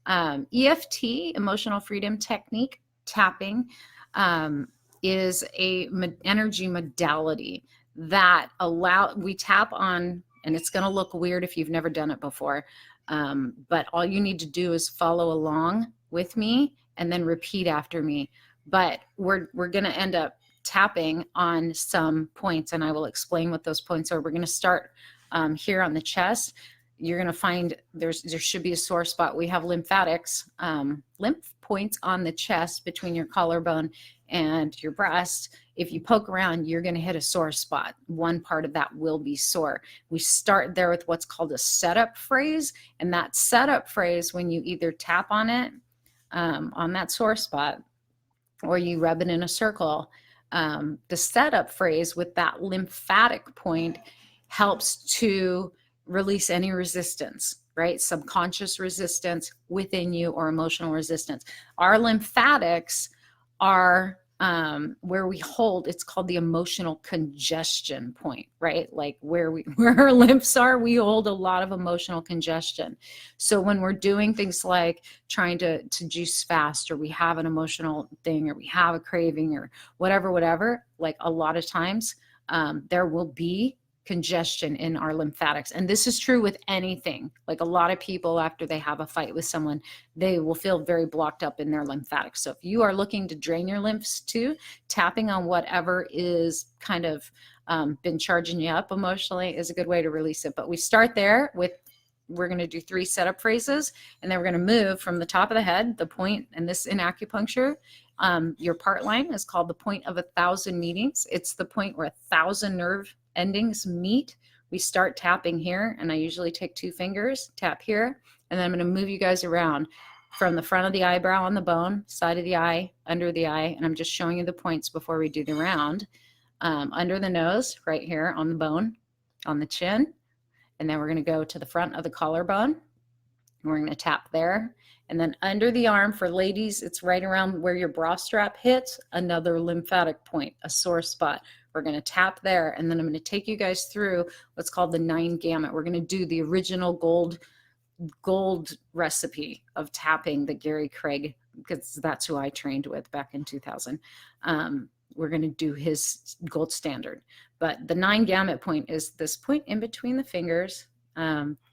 EFT, emotional freedom technique, tapping, is a energy modality that we tap on, and it's going to look weird if you've never done it before, but all you need to do is follow along with me and then repeat after me. But we're going to end up tapping on some points, and I will explain what those points are. We're going to start here on the chest. You're going to find there should be a sore spot. We have lymphatics, lymph points on the chest between your collarbone and your breast. If you poke around, you're going to hit a sore spot. One part of that will be sore. We start there with what's called a setup phrase. And that setup phrase, when you either tap on it, on that sore spot, or you rub it in a circle, the setup phrase with that lymphatic point helps to release any resistance, right? Subconscious resistance within you or emotional resistance. Our lymphatics are where we hold, it's called the emotional congestion point, right? Like where our lymphs are, we hold a lot of emotional congestion. So when we're doing things like trying to juice fast, or we have an emotional thing, or we have a craving, or whatever, like a lot of times there will be congestion in our lymphatics. And this is true with anything. Like a lot of people, after they have a fight with someone, they will feel very blocked up in their lymphatics. So if you are looking to drain your lymphs too, tapping on whatever is kind of been charging you up emotionally is a good way to release it. But we start there with, we're going to do 3 setup phrases, and then we're going to move from the top of the head, the point, and this in acupuncture, your part line is called the point of 1,000 meetings. It's the point where 1,000 nerve endings meet. We start tapping here, and I usually take 2 fingers, tap here, and then I'm going to move you guys around from the front of the eyebrow on the bone, side of the eye, under the eye, and I'm just showing you the points before we do the round. Under the nose, right here on the bone, on the chin, and then we're going to go to the front of the collarbone, and we're going to tap there. And then under the arm, for ladies, it's right around where your bra strap hits, another lymphatic point, a sore spot. We're going to tap there, and then I'm going to take you guys through what's called the 9 gamut. We're going to do the original gold recipe of tapping that Gary Craig, because that's who I trained with back in 2000. We're going to do his gold standard. But the 9 gamut point is this point in between the fingers.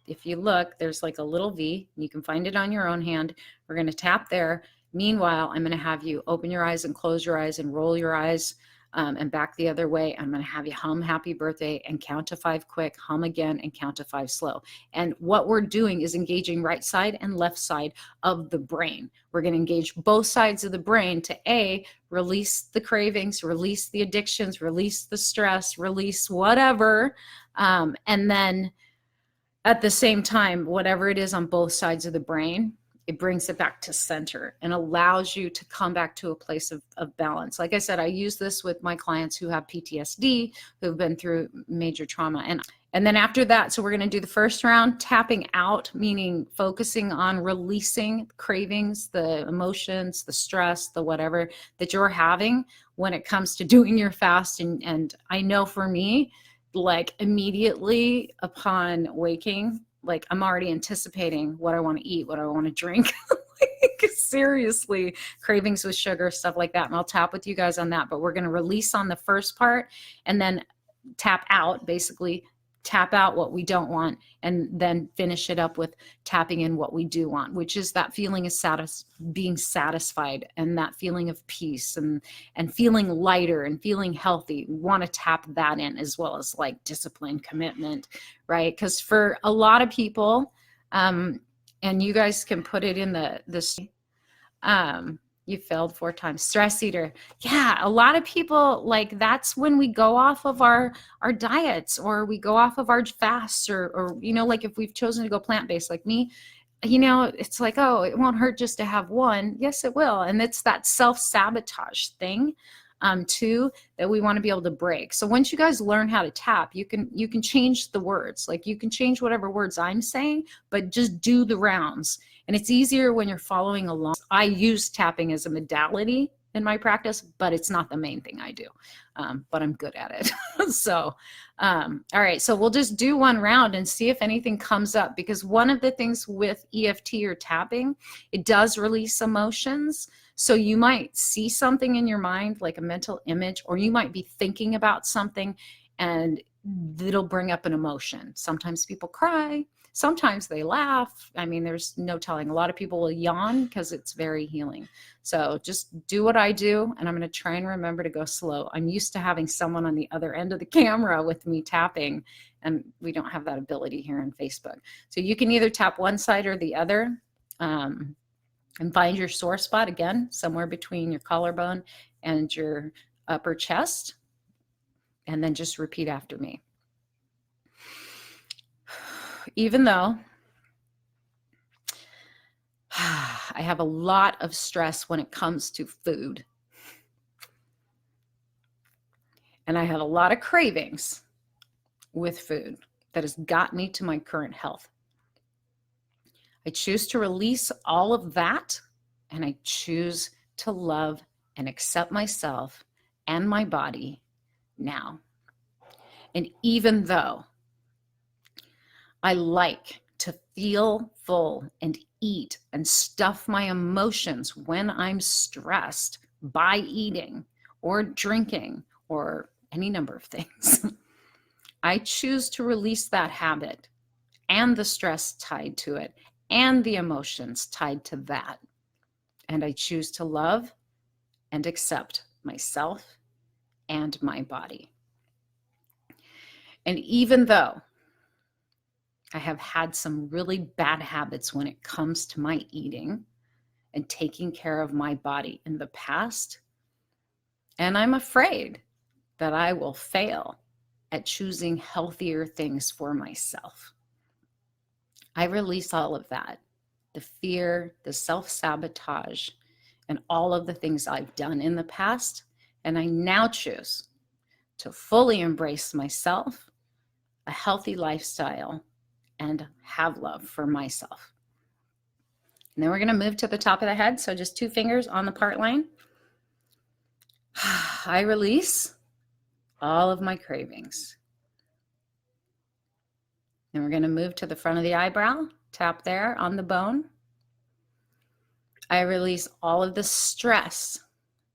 If you look, there's like a little V. You can find it on your own hand. We're going to tap there. Meanwhile, I'm going to have you open your eyes and close your eyes and roll your eyes and back the other way. I'm going to have you hum happy birthday and count to 5 quick, hum again, and count to 5 slow. And what we're doing is engaging right side and left side of the brain. We're going to engage both sides of the brain to release the cravings, release the addictions, release the stress, release whatever. And then at the same time, whatever it is on both sides of the brain, it brings it back to center and allows you to come back to a place of balance. Like I said, I use this with my clients who have PTSD, who've been through major trauma. And then after that, so we're going to do the first round, tapping out, meaning focusing on releasing cravings, the emotions, the stress, the whatever that you're having when it comes to doing your fast. And I know for me, like immediately upon waking, like I'm already anticipating what I want to eat, what I want to drink. Like, seriously, cravings with sugar, stuff like that. And I'll tap with you guys on that. But we're going to release on the first part and then tap out, basically tap out what we don't want, and then finish it up with tapping in what we do want, which is that feeling of being satisfied, and that feeling of peace, and feeling lighter and feeling healthy. We want to tap that in, as well as like discipline, commitment, right? Because for a lot of people, and you guys can put it in this you failed 4 times. Stress eater. Yeah, a lot of people, like, that's when we go off of our diets, or we go off of our fasts, or you know, like if we've chosen to go plant-based like me, you know, it's like, oh, it won't hurt just to have one. Yes, it will. And it's that self-sabotage thing too, that we want to be able to break. So once you guys learn how to tap, you can change the words. Like you can change whatever words I'm saying, but just do the rounds. And it's easier when you're following along. I use tapping as a modality in my practice, but it's not the main thing I do. But I'm good at it. So, all right. So we'll just do one round and see if anything comes up, because one of the things with EFT or tapping, it does release emotions. So you might see something in your mind, like a mental image, or you might be thinking about something and it'll bring up an emotion. Sometimes people cry, sometimes they laugh. I mean, there's no telling. A lot of people will yawn because it's very healing. So just do what I do, and I'm going to try and remember to go slow. I'm used to having someone on the other end of the camera with me tapping, and we don't have that ability here on Facebook. So you can either tap one side or the other. And find your sore spot, again, somewhere between your collarbone and your upper chest. And then just repeat after me. Even though I have a lot of stress when it comes to food, and I have a lot of cravings with food that has got me to my current health, I choose to release all of that, and I choose to love and accept myself and my body now. And even though I like to feel full and eat and stuff my emotions when I'm stressed by eating or drinking or any number of things, I choose to release that habit and the stress tied to it and the emotions tied to that. And I choose to love and accept myself and my body. And even though I have had some really bad habits when it comes to my eating and taking care of my body in the past, and I'm afraid that I will fail at choosing healthier things for myself, I release all of that, the fear, the self-sabotage, and all of the things I've done in the past, and I now choose to fully embrace myself, a healthy lifestyle, and have love for myself. And then we're going to move to the top of the head. So just 2 fingers on the part line. I release all of my cravings. Then we're going to move to the front of the eyebrow. Tap there on the bone. I release all of the stress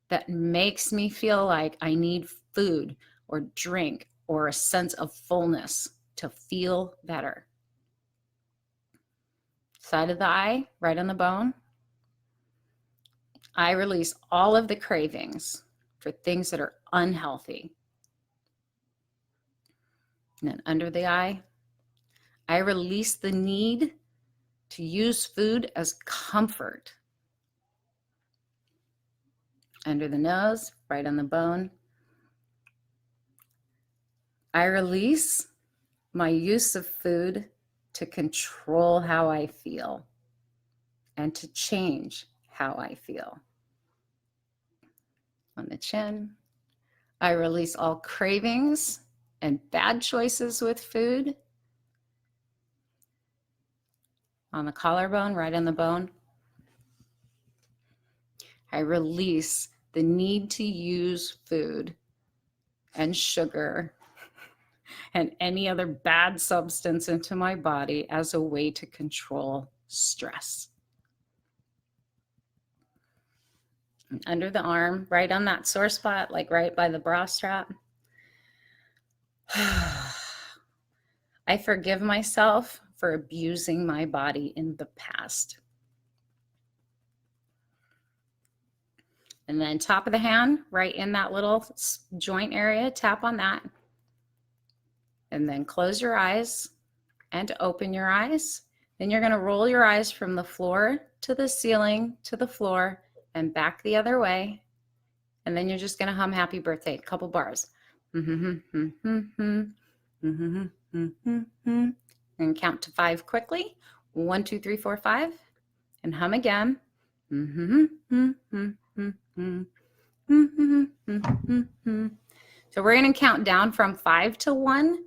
that makes me feel like I need food or drink or a sense of fullness to feel better. Side of the eye, right on the bone. I release all of the cravings for things that are unhealthy. And then under the eye, I release the need to use food as comfort. Under the nose, right on the bone, I release my use of food to control how I feel and to change how I feel. On the chin, I release all cravings and bad choices with food. On the collarbone, right on the bone, I release the need to use food and sugar and any other bad substance into my body as a way to control stress. And under the arm, right on that sore spot, like right by the bra strap, I forgive myself for abusing my body in the past. And then top of the hand, right in that little joint area, tap on that. And then close your eyes and open your eyes. Then you're going to roll your eyes from the floor to the ceiling to the floor and back the other way. And then you're just going to hum happy birthday, a couple bars. And count to 5 quickly. 1, 2, 3, 4, 5. And hum again. So we're going to count down from 5 to 1.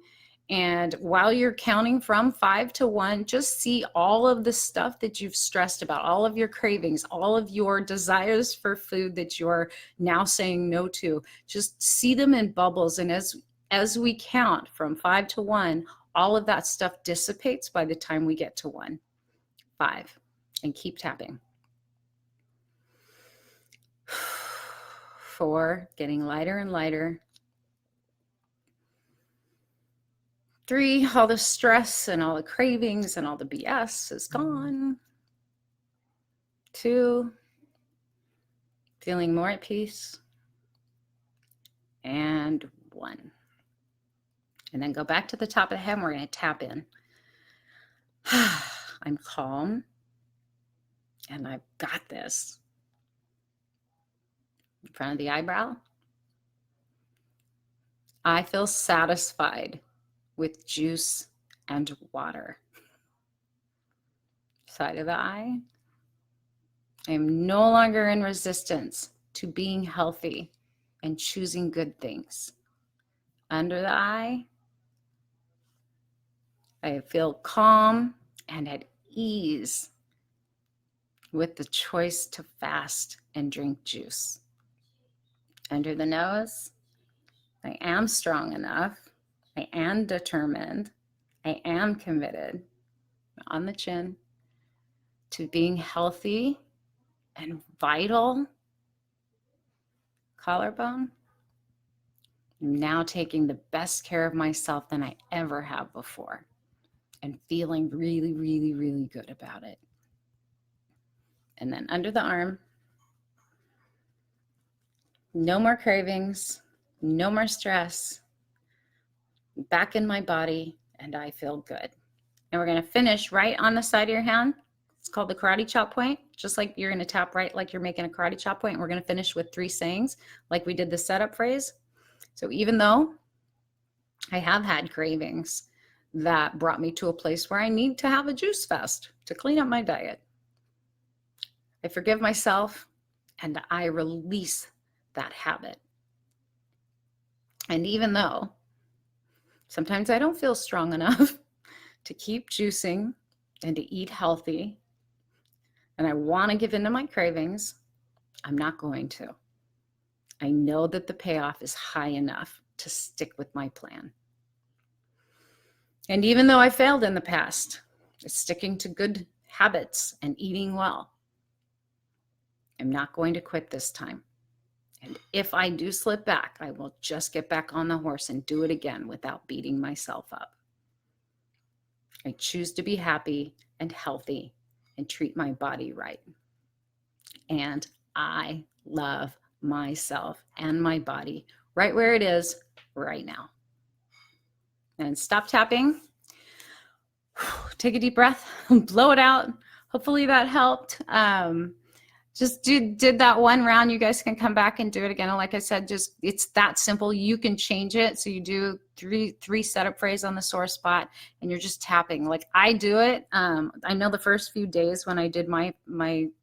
And while you're counting from 5 to 1, just see all of the stuff that you've stressed about, all of your cravings, all of your desires for food that you're now saying no to. Just see them in bubbles. And as we count from 5 to 1, all of that stuff dissipates by the time we get to 1, 5, and keep tapping. 4, getting lighter and lighter. 3, all the stress and all the cravings and all the BS is gone. 2, feeling more at peace. And 1. And then go back to the top of the head and we're going to tap in. I'm calm and I've got this. In front of the eyebrow. I feel satisfied with juice and water. Side of the eye. I am no longer in resistance to being healthy and choosing good things. Under the eye, I feel calm and at ease with the choice to fast and drink juice. Under the nose, I am strong enough. I am determined. I am committed. On the chin, to being healthy and vital. Collarbone. I'm now taking the best care of myself than I ever have before and feeling really, really, really good about it. And then under the arm, no more cravings, no more stress, back in my body, and I feel good. And we're going to finish right on the side of your hand. It's called the karate chop point, just like you're going to tap right like you're making a karate chop point. And we're going to finish with 3 sayings like we did the setup phrase. So even though I have had cravings that brought me to a place where I need to have a juice fast to clean up my diet, I forgive myself and I release that habit. And even though sometimes I don't feel strong enough to keep juicing and to eat healthy, and I want to give in to my cravings, I'm not going to. I know that the payoff is high enough to stick with my plan. And even though I failed in the past, sticking to good habits and eating well, I'm not going to quit this time. And if I do slip back, I will just get back on the horse and do it again without beating myself up. I choose to be happy and healthy and treat my body right. And I love myself and my body right where it is right now. And stop tapping. Take a deep breath, blow it out. Hopefully that helped. Just did that one round. You guys can come back and do it again. And like I said, just it's that simple. You can change it. So you do three setup phrase on the sore spot, and you're just tapping. Like I do it. I know the first few days when I did my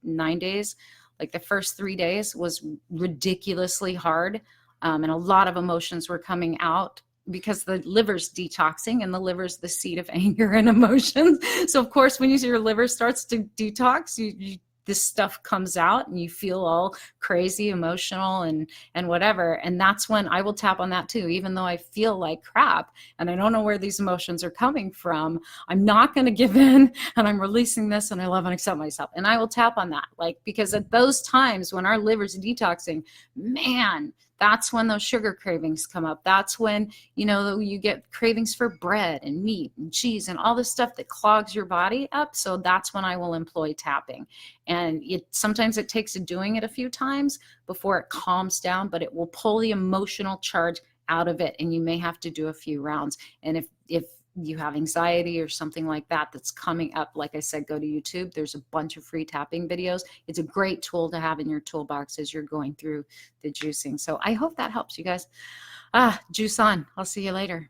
9 days, like the first 3 days was ridiculously hard, and a lot of emotions were coming out because the liver's detoxing, and the liver's the seat of anger and emotions. So of course, when your liver starts to detox, this stuff comes out and you feel all crazy, emotional, and whatever. And that's when I will tap on that too. Even though I feel like crap and I don't know where these emotions are coming from, I'm not going to give in, and I'm releasing this, and I love and accept myself. And I will tap on that, like, because at those times when our liver's detoxing, man, that's when those sugar cravings come up. That's when, you get cravings for bread and meat and cheese and all this stuff that clogs your body up. So that's when I will employ tapping. And sometimes it takes doing it a few times before it calms down, but it will pull the emotional charge out of it. And you may have to do a few rounds. And if you have anxiety or something like that that's coming up, like I said, go to YouTube. There's a bunch of free tapping videos. It's a great tool to have in your toolbox as you're going through the juicing. So I hope that helps you guys. Juice on. I'll see you later.